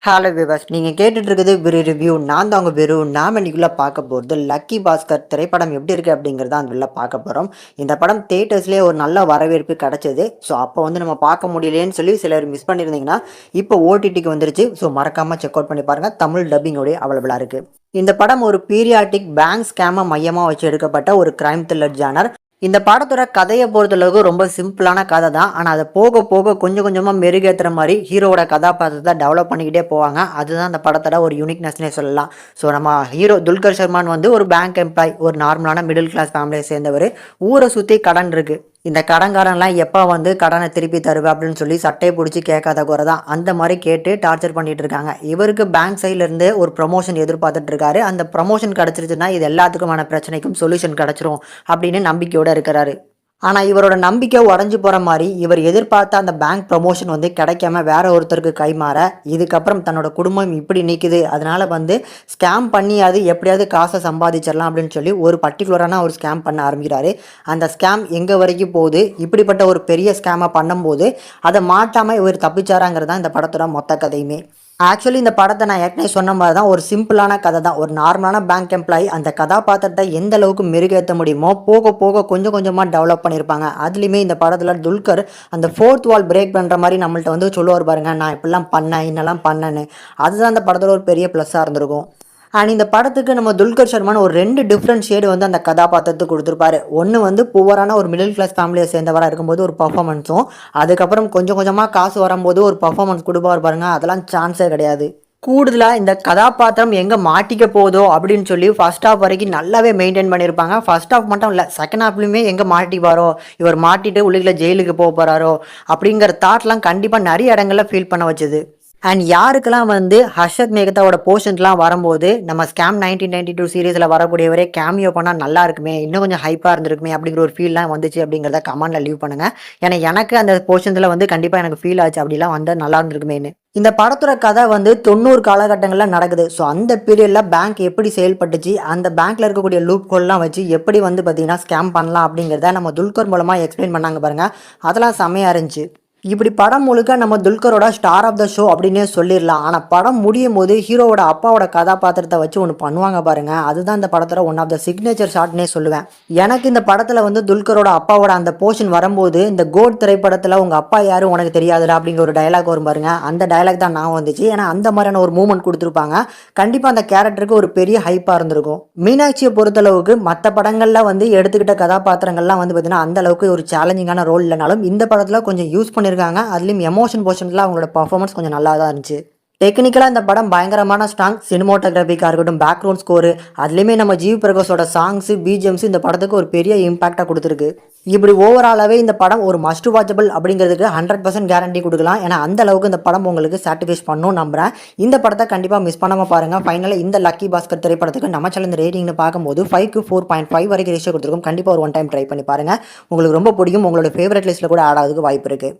Hello விவஸ் நீங்கள் கேட்டுட்டு இருக்குது விரு ரிவ்யூ. நான் தான் உங்கள் விரு. நாம் இன்னைக்குள்ள பார்க்க போகிறது லக்கி பாஸ்கர் திரைப்படம் எப்படி இருக்குது அப்படிங்கிறத அந்த உள்ள பார்க்க போகிறோம். இந்த படம் தேட்டர்ஸ்லேயே ஒரு நல்ல வரவேற்பு கிடச்சிது. ஸோ அப்போ வந்து நம்ம பார்க்க முடியலேன்னு சொல்லி சிலர் மிஸ் பண்ணியிருந்தீங்கன்னா இப்போ ஓடிடிக்கு வந்துருச்சு. ஸோ மறக்காமல் செக் அவுட் பண்ணி பாருங்கள். தமிழ் டப்பிங்கோடய அவைலபிளாக இருக்குது. இந்த படம் ஒரு பீரியாட்டிக் பேங்க் ஸ்கேமை மையமாக வச்சு எடுக்கப்பட்ட ஒரு கிரைம் த்ரில்லர் ஜானர். இந்த படத்தோட கதையை பொறுத்தளவுக்கு ரொம்ப சிம்பிளான கதை தான். ஆனால் அதை போக போக கொஞ்சம் கொஞ்சமாக மெருகேற்றுற மாதிரி ஹீரோவோட கதாபாத்திரத்தை டெவலப் பண்ணிக்கிட்டே போவாங்க. அதுதான் அந்த படத்தோட ஒரு யூனிக்னஸ்னே சொல்லலாம். ஸோ நம்ம ஹீரோ துல்கர் சல்மான் வந்து ஒரு பேங்க் எம்ப்ளாய், ஒரு நார்மலான மிடில் கிளாஸ் ஃபேமிலியை சேர்ந்தவர். ஊரை சுற்றி கடன் இருக்குது. இந்த கடன்காரன்லாம் எப்போ வந்து கடனை திருப்பி தருவேன் அப்படின்னு சொல்லி சட்டையை பிடிச்சி கேட்காத குறை தான். அந்த மாதிரி கேட்டு டார்ச்சர் பண்ணிட்டு இருக்காங்க. இவருக்கு பேங்க் சைட்லேருந்து ஒரு ப்ரொமோஷன் எதிர்பார்த்துட்டு இருக்காரு. அந்த ப்ரொமோஷன் கிடச்சிருச்சுன்னா இது எல்லாத்துக்குமான பிரச்சனைக்கும் சொல்யூஷன் கிடச்சிரும் அப்படின்னு நம்பிக்கையோடு இருக்கிறாரு. ஆனால் இவரோட நம்பிக்கை உடஞ்சி போகிற மாதிரி இவர் எதிர்பார்த்த அந்த பேங்க் ப்ரமோஷன் வந்து கிடைக்காம வேற ஒருத்தருக்கு கைமாற, இதுக்கப்புறம் தன்னோட குடும்பம் இப்படி நிற்குது, அதனால் வந்து ஸ்கேம் பண்ணியாவது எப்படியாவது காசை சம்பாதிச்சிடலாம் அப்படின்னு சொல்லி ஒரு பர்டிகுலரான ஒரு ஸ்கேம் பண்ண ஆரம்பிக்கிறாரு. அந்த ஸ்கேம் எங்கே வரைக்கும் போகுது, இப்படிப்பட்ட ஒரு பெரிய ஸ்கேமை பண்ணும்போது அதை மாட்டாமல் இவர் தப்பிச்சாராங்கிறது தான் இந்த படத்தோட மொத்த கதையுமே. ஆக்சுவலி இந்த படத்தை நான் ஏற்கனவே சொன்ன மாதிரி தான் ஒரு சிம்பிளான கதை தான். ஒரு நார்மலான பேங்க் எம்ப்ளாயி அந்த கதாபாத்திரத்தை எந்த அளவுக்கு மெருகேற்ற முடியுமோ போக போக கொஞ்சம் கொஞ்சமாக டெவலப் பண்ணியிருப்பாங்க. அதுலேயுமே இந்த படத்தில் துல்கர் அந்த ஃபோர்த் வால் பிரேக் பண்ணுற மாதிரி நம்மள்ட்ட வந்து சொல்லுவார் பாருங்க, நான் இப்படிலாம் பண்ணேன் இன்னெல்லாம் பண்ணேன்னு. அதுதான் அந்த படத்தில் ஒரு பெரிய ப்ளஸ்ஸாக இருந்திருக்கும். அண்ட் இந்த படத்துக்கு நம்ம துல்கர் சல்மான் ஒரு 2 டிஃப்ரெண்ட் ஷேடு வந்து அந்த கதாபாத்திரத்துக்கு கொடுத்துருப்பாரு. ஒன்று வந்து புவரான ஒரு மிடில் கிளாஸ் ஃபேமிலியை சேர்ந்தவராக இருக்கும்போது ஒரு பர்ஃபார்மன்ஸும், அதுக்கப்புறம் கொஞ்சம் கொஞ்சமாக காசு வரும்போது ஒரு பர்ஃபார்மன்ஸ் கொடுப்பார் பாருங்க, அதெல்லாம் சான்ஸே கிடையாது. கூடுதலாக இந்த கதாபாத்திரம் எங்கே மாட்டிக்க போதோ அப்படின்னு சொல்லி ஃபர்ஸ்ட் ஹாஃப் வரைக்கும் நல்லாவே மெயின்டைன் பண்ணியிருப்பாங்க. ஃபர்ஸ்ட் ஹாஃப் மட்டும் இல்லை, செகண்ட் ஹாஃப்லையுமே எங்கே மாட்டிப்பாரோ, இவர் மாட்டிட்டு உள்ளுக்குள்ள ஜெயிலுக்கு போக போகிறாரோ அப்படிங்கிற தாட்லாம் கண்டிப்பாக நிறைய இடங்களில் ஃபீல் பண்ண வச்சுது. அண்ட் யாருக்கெல்லாம் வந்து ஹர்ஷத் மேகதாவோட போர்ஷன்ஸ்லாம் வரும்போது நம்ம ஸ்கேம் 1992 சீரீஸில் வரக்கூடியவரே கேமியோ பண்ணால் நல்லா இருக்குமே, இன்னும் கொஞ்சம் ஹைப்பாக இருந்திருக்குமே அப்படிங்கிற ஒரு ஃபீல்லாம் வந்துச்சு அப்படிங்கிறத கமெண்ட்டில் லீவ் பண்ணுங்கள். ஏன்னா எனக்கு அந்த போர்ஷன்ஸில் வந்து கண்டிப்பாக எனக்கு ஃபீல் ஆச்சு, அப்படிலாம் வந்தால் நல்லா இருந்திருக்குமேன்னு. இந்த படத்தோட கதை வந்து 90 காலகட்டங்களில் நடக்குது. ஸோ அந்த பீரியடில் பேங்க் எப்படி செயல்பட்டுச்சு, அந்த பேங்க்கில் இருக்கக்கூடிய லூப் ஹோல்லாம் வச்சு எப்படி வந்து பார்த்தீங்கன்னா ஸ்கேம் பண்ணலாம் அப்படிங்கிறத நம்ம துல்கர் மூலமாக எக்ஸ்பிளைன் பண்ணாங்க பாருங்கள், அதெல்லாம் செம்மையாக இருந்துச்சு. இப்படி படம் முழுக்க நம்ம துல்கரோட ஸ்டார் ஆஃப் த ஷோ அப்படின்னே சொல்லிடலாம். ஆனால் படம் முடியும் போது ஹீரோவோட அப்பாவோட கதாபாத்திரத்தை வச்சு ஒன்று பண்ணுவாங்க பாருங்க, அதுதான் இந்த படத்தோட ஒன் ஆஃப் த சிக்னேச்சர் ஷாட்னே சொல்லுவேன். எனக்கு இந்த படத்தில் வந்து துல்கரோட அப்பாவோட அந்த போர்ஷன் வரும்போது இந்த கோட் திரைப்படத்தில் உங்கள் அப்பா யாரும் உனக்கு தெரியாதுடா அப்படிங்கிற ஒரு டயலாக் வரும் பாருங்க, அந்த டயலாக் தான் நான் வந்துச்சு. ஏன்னா அந்த மாதிரியான ஒரு மூமெண்ட் கொடுத்துருப்பாங்க. கண்டிப்பாக அந்த கேரக்டருக்கு ஒரு பெரிய ஹைப்பாக இருந்திருக்கும். மீனாட்சியை பொறுத்தளவுக்கு மற்ற படங்களில் வந்து எடுத்துக்கிட்ட கதாபாத்திரங்கள்லாம் வந்து பார்த்தீங்கன்னா அந்த அளவுக்கு ஒரு சேலஞ்சிங்கான ரோல் இல்லைனாலும் இந்த படத்தில் கொஞ்சம் யூஸ் பண்ணியிருக்காங்க. அதுலேயும் எமோஷன் போர்ஷன்ஸ்லாம் அவங்களோட பர்ஃபார்மன்ஸ் கொஞ்சம் நல்லா தான் இருந்துச்சு. டெக்னிக்கலாக இந்த படம் பயங்கரமான ஸ்ட்ராங். சினிமோட்டோகிராஃபிக்காக இருக்கட்டும், பேக்ரவுண்ட் ஸ்கோரு, அதுலேயுமே நம்ம ஜிவி பிரகாஷோட சாங்ஸு பிஜிஎம்ஸ் இந்த படத்துக்கு ஒரு பெரிய இம்பாக்டாக கொடுத்துருக்கு. இப்படி ஓவராலாகவே இந்த படம் ஒரு மஸ்ட் வாட்சபிள் அப்படிங்கிறதுக்கு 100% கேரண்டி கொடுக்கலாம். ஏன்னா அந்த அளவுக்கு இந்த படம் உங்களுக்கு சாட்டிஸ்ஃபைஸ் பண்ணணும் நம்புறேன். இந்த படத்தை கண்டிப்பாக மிஸ் பண்ணாமல் பாருங்கள். ஃபைனலாக இந்த லக்கி பாஸ்கர் திரைப்படத்துக்கு நம்ம சேனல் ரேட்டிங்னு பார்க்கும்போது 5க்கு 4.5 வரைக்கும் ரேஷியோ கொடுத்துருக்கோம். கண்டிப்பாக ஒரு ஒன் டைம் ட்ரை பண்ணி பாருங்கள், உங்களுக்கு ரொம்ப பிடிக்கும். உங்களோட ஃபேவரட் லிஸ்ட்டில் கூட ஆட் ஆகிறதுக்கு வாய்ப்பு இருக்குது.